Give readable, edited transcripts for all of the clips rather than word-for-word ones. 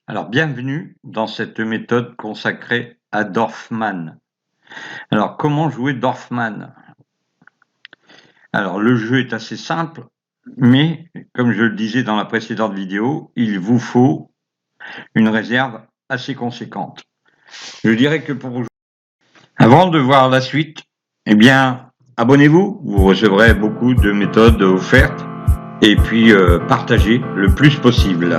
Alors, bienvenue dans cette méthode consacrée à Dorfman. Alors, comment jouer Dorfman? Alors, le jeu est assez simple, mais comme je le disais dans la précédente vidéo, il vous faut une réserve assez conséquente. Je dirais que pour vous... Avant de voir la suite, eh bien, abonnez-vous, vous recevrez beaucoup de méthodes offertes, et puis partagez le plus possible.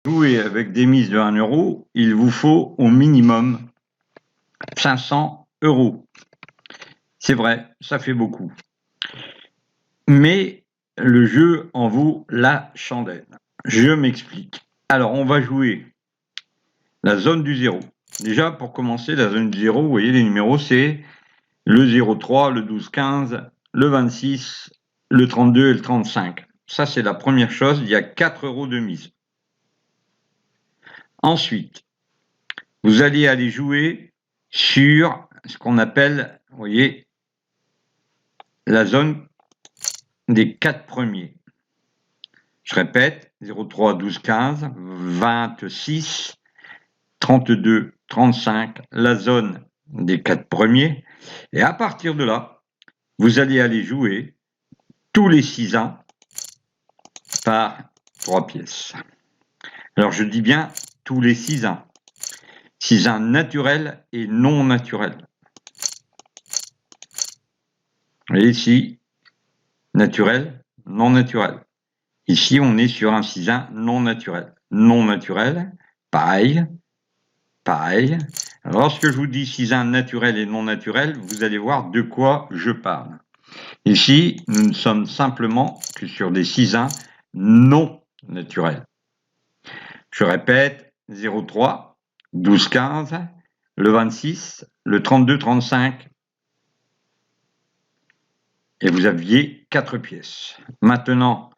Jouer avec des mises de 1 euro, il vous faut au minimum 500 euros. C'est vrai, ça fait beaucoup. Mais le jeu en vaut la chandelle. Je m'explique. Alors, on va jouer la zone du 0. Déjà, pour commencer, la zone du 0, vous voyez, les numéros, c'est le 0,3, le 12,15, le 26, le 32 et le 35. Ça, c'est la première chose. Il y a 4 euros de mise. Ensuite, vous allez aller jouer sur ce qu'on appelle, vous voyez, la zone des 4 premiers. Je répète, 0,3, 12, 15, 26, 32, 35, la zone des 4 premiers. Et à partir de là, vous allez aller jouer tous les 6 1 par 3 pièces. Alors je dis bien tous les 6 1. 6 1 naturels et non naturels. Et ici, naturel, non naturel. Ici, on est sur un 6 1 non naturel. Non naturel, pareil, pareil. Alors, lorsque je vous dis 6 1 naturel et non naturel, vous allez voir de quoi je parle. Ici, nous ne sommes simplement que sur des 6 1 non naturels. Je répète, 0,3, 12, 15, le 26, le 32, 35. Et vous aviez 4 pièces. Maintenant,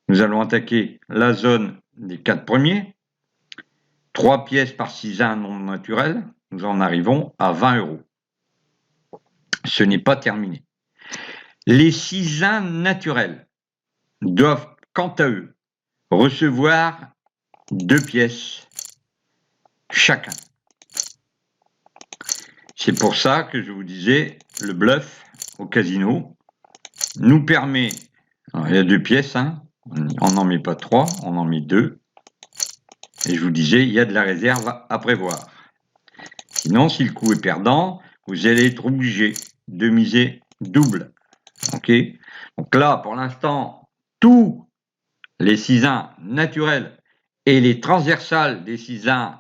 nous allons attaquer la zone des 4 premiers. 3 pièces par 6 1 non naturel. Nous en arrivons à 20 euros. Ce n'est pas terminé. Les 6 1 naturels doivent, quant à eux, recevoir 2 pièces chacun. C'est pour ça que je vous disais, le bluff au casino nous permet, alors il y a 2 pièces, hein, on n'en met pas 3, on en met 2. Et je vous disais, il y a de la réserve à prévoir. Sinon, si le coup est perdant, vous allez être obligé de miser double. Ok. Donc là, pour l'instant, tous les 6 1 naturels et les transversales des 6 1,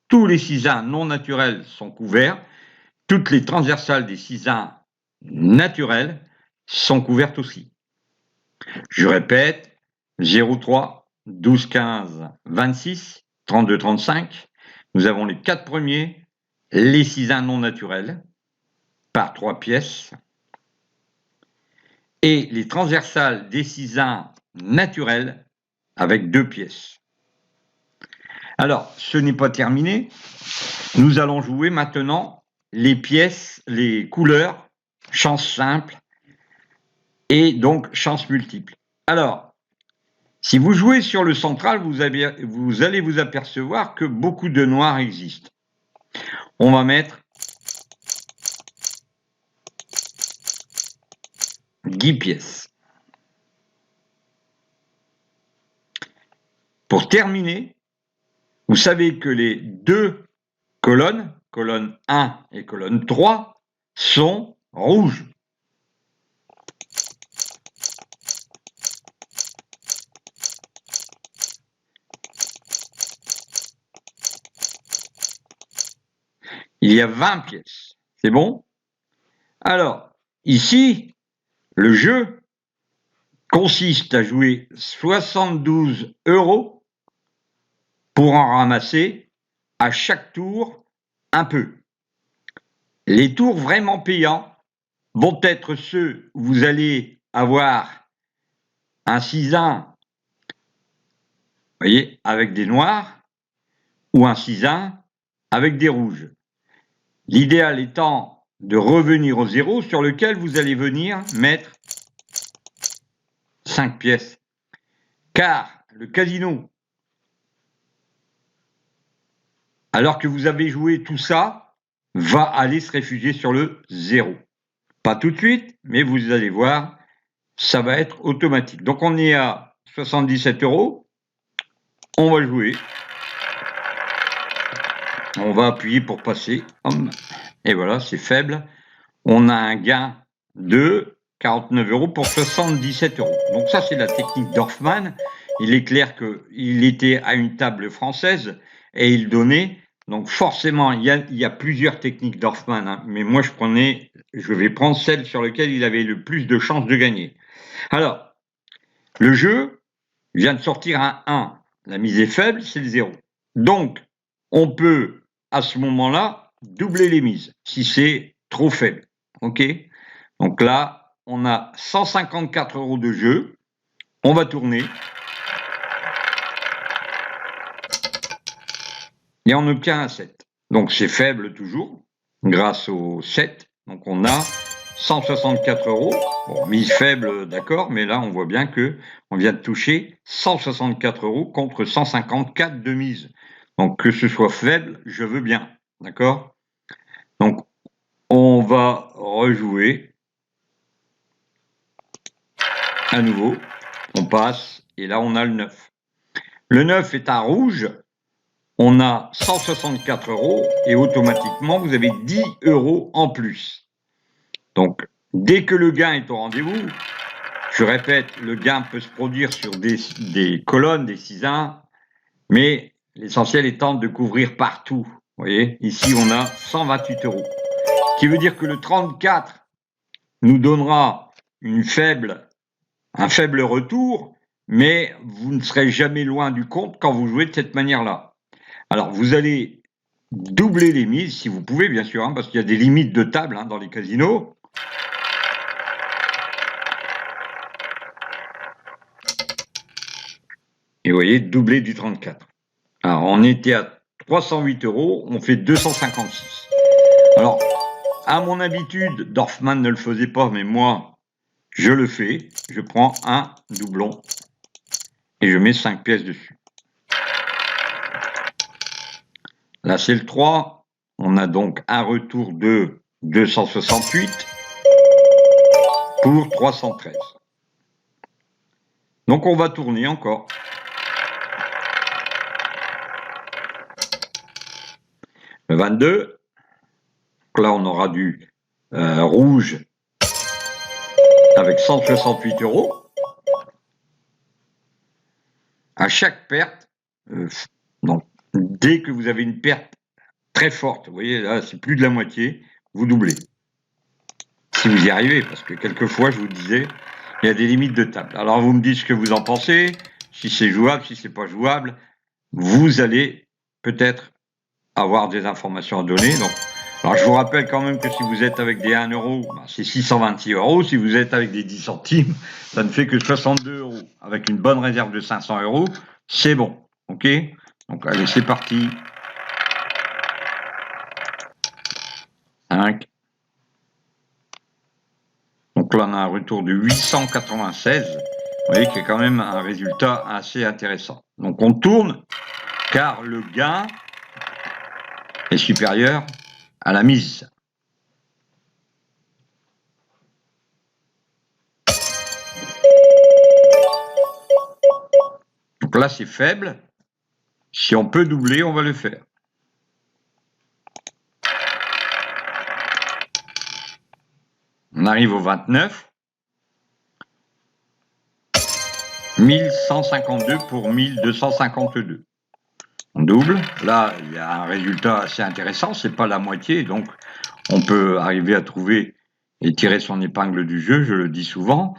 tous les 6 1 non naturels sont couverts. Toutes les transversales des 6 1 naturels sont couvertes aussi. Je répète, 0,3, 12, 15, 26, 32, 35. Nous avons les 4 premiers, les 6 1 non naturels, par 3 pièces, et les transversales des 6 1 naturels avec 2 pièces. Alors, ce n'est pas terminé. Nous allons jouer maintenant les pièces, les couleurs, chance simple et donc chance multiple. Alors, si vous jouez sur le central, vous allez vous apercevoir que beaucoup de noirs existent. On va mettre 10 pièces. Pour terminer, vous savez que les deux colonnes, colonne 1 et colonne 3, sont rouges. Il y a 20 pièces. C'est bon? Alors, ici, le jeu consiste à jouer 72 euros pour en ramasser à chaque tour un peu. Les tours vraiment payants vont être ceux où vous allez avoir un 6 1, voyez, avec des noirs, ou un 6 1 avec des rouges. L'idéal étant de revenir au 0 sur lequel vous allez venir mettre 5 pièces. Car le casino, alors que vous avez joué tout ça, va aller se réfugier sur le 0. Pas tout de suite, mais vous allez voir, ça va être automatique. Donc on est à 77 €. On va jouer. On va appuyer pour passer. Et voilà, c'est faible. On a un gain de 49 € pour 77 €. Donc ça, c'est la technique d'Horfman. Il est clair qu'il était à une table française et il donnait. Donc forcément, il y a plusieurs techniques d'Horfman, hein, mais moi je vais prendre celle sur laquelle il avait le plus de chances de gagner. Alors, le jeu vient de sortir un 1. La mise est faible, c'est le 0. Donc, on peut, à ce moment-là, doubler les mises, si c'est trop faible. OK? Donc là, on a 154 € de jeu. On va tourner. Et on obtient un 7. Donc c'est faible toujours, grâce au 7. Donc on a 164 €. Bon, mise faible, d'accord, mais là on voit bien qu'on vient de toucher 164 € contre 154 de mise. Donc que ce soit faible, je veux bien, d'accord? Donc on va rejouer à nouveau. On passe, et là on a le 9. Le 9 est un rouge. On a 164 € et automatiquement, vous avez 10 € en plus. Donc, dès que le gain est au rendez-vous, je répète, le gain peut se produire sur des colonnes, des 6-1, mais l'essentiel étant de couvrir partout. Vous voyez, ici, on a 128 €. Ce qui veut dire que le 34 nous donnera un faible retour, mais vous ne serez jamais loin du compte quand vous jouez de cette manière-là. Alors, vous allez doubler les mises, si vous pouvez, bien sûr, hein, parce qu'il y a des limites de table dans les casinos. Et vous voyez, doubler du 34. Alors, on était à 308 €, on fait 256. Alors, à mon habitude, Dorfman ne le faisait pas, mais moi, je le fais. Je prends un doublon et je mets 5 pièces dessus. Là, c'est le 3. On a donc un retour de 268 pour 313. Donc, on va tourner encore. Le 22. Donc là, on aura du rouge avec 168 €. À chaque perte, donc dès que vous avez une perte très forte, vous voyez là, c'est plus de la moitié, vous doublez. Si vous y arrivez, parce que quelquefois, je vous disais, il y a des limites de table. Alors vous me dites ce que vous en pensez, si c'est jouable, si c'est pas jouable. Vous allez peut-être avoir des informations à donner. Donc, alors je vous rappelle quand même que si vous êtes avec des 1 €, c'est 626 €. Si vous êtes avec des 10 centimes, ça ne fait que 62 €. Avec une bonne réserve de 500 €, c'est bon. OK? Donc allez, c'est parti. 5. Donc là, on a un retour de 896. Vous voyez qu'il y a quand même un résultat assez intéressant. Donc on tourne, car le gain est supérieur à la mise. Donc là, c'est faible. Si on peut doubler, on va le faire. On arrive au 29. 1152 pour 1252. On double. Là, il y a un résultat assez intéressant. C'est pas la moitié, donc on peut arriver à trouver et tirer son épingle du jeu. Je le dis souvent.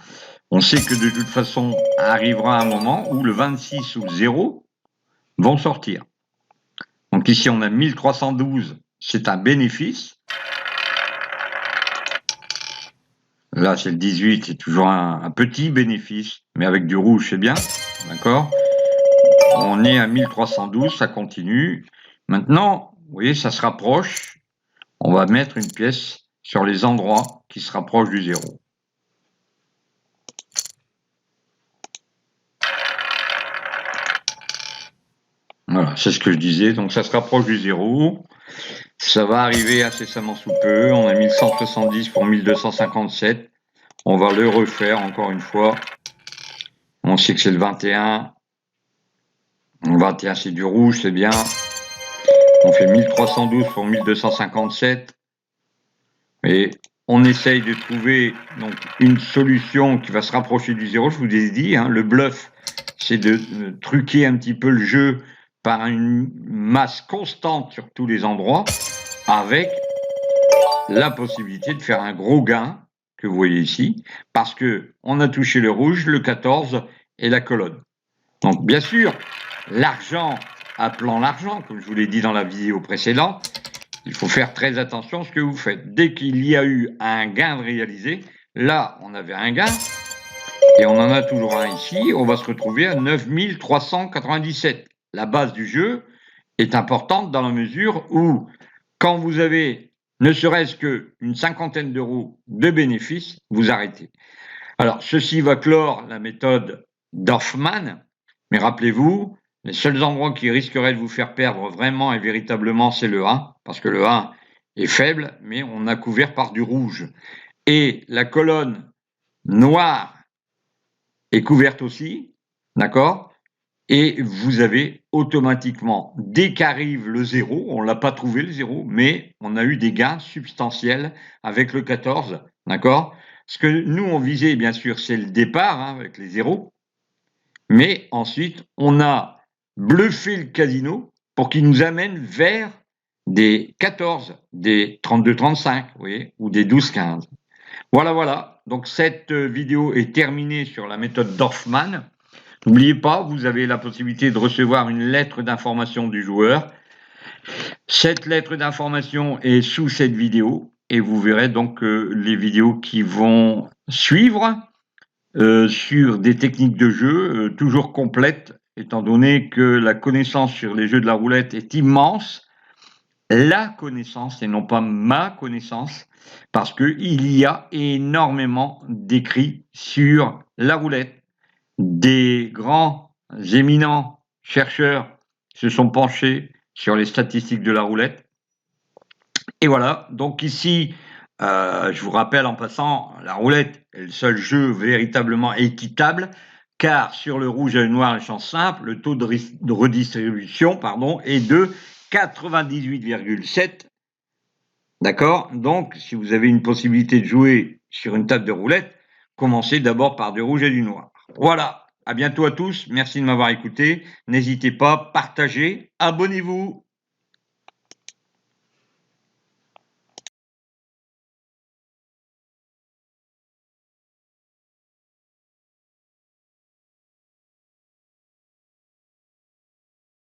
On sait que de toute façon, arrivera un moment où le 26 ou le 0 vont sortir. Donc ici, on a 1312. C'est un bénéfice. Là, c'est le 18, c'est toujours un petit bénéfice, mais avec du rouge, c'est bien, d'accord? On est à 1312, ça continue. Maintenant, Vous voyez, ça se rapproche. On va mettre une pièce sur les endroits qui se rapprochent du 0. Voilà, c'est ce que je disais. Donc ça se rapproche du 0. Ça va arriver incessamment sous peu. On a 1170 pour 1257. On va le refaire encore une fois. On sait que c'est le 21. Le 21, c'est du rouge, c'est bien. On fait 1312 pour 1257. Et on essaye de trouver donc une solution qui va se rapprocher du 0. Je vous ai dit, hein, le bluff, c'est de truquer un petit peu le jeu par une masse constante sur tous les endroits, avec la possibilité de faire un gros gain, que vous voyez ici, parce que on a touché le rouge, le 14 et la colonne. Donc bien sûr, l'argent appelant l'argent, comme je vous l'ai dit dans la vidéo précédente, il faut faire très attention à ce que vous faites. Dès qu'il y a eu un gain de réalisé, là on avait un gain, et on en a toujours un ici, on va se retrouver à 9397. La base du jeu est importante dans la mesure où, quand vous avez ne serait-ce qu'une cinquantaine d'euros de bénéfices, vous arrêtez. Alors, ceci va clore la méthode d'Hoffman, mais rappelez-vous, les seuls endroits qui risqueraient de vous faire perdre vraiment et véritablement, c'est le 1, parce que le 1 est faible, mais on a couvert par du rouge. Et la colonne noire est couverte aussi, d'accord? Et vous avez automatiquement, dès qu'arrive le 0, on ne l'a pas trouvé le 0, mais on a eu des gains substantiels avec le 14, d'accord? Ce que nous, on visait, bien sûr, c'est le départ, hein, avec les 0, mais ensuite, on a bluffé le casino pour qu'il nous amène vers des 14, des 32-35, vous voyez, ou des 12-15. Voilà, voilà. Donc, cette vidéo est terminée sur la méthode d'Hoffman. N'oubliez pas, vous avez la possibilité de recevoir une lettre d'information du joueur. Cette lettre d'information est sous cette vidéo et vous verrez donc les vidéos qui vont suivre sur des techniques de jeu toujours complètes, étant donné que la connaissance sur les jeux de la roulette est immense. La connaissance et non pas ma connaissance, parce qu'il y a énormément d'écrits sur la roulette. Des grands éminents chercheurs se sont penchés sur les statistiques de la roulette. Et voilà, donc ici, je vous rappelle en passant, la roulette est le seul jeu véritablement équitable, car sur le rouge et le noir, les chances simples, le taux de redistribution est de 98,7. D'accord? Donc, si vous avez une possibilité de jouer sur une table de roulette, commencez d'abord par du rouge et du noir. Voilà, à bientôt à tous, merci de m'avoir écouté. N'hésitez pas, partagez, abonnez-vous.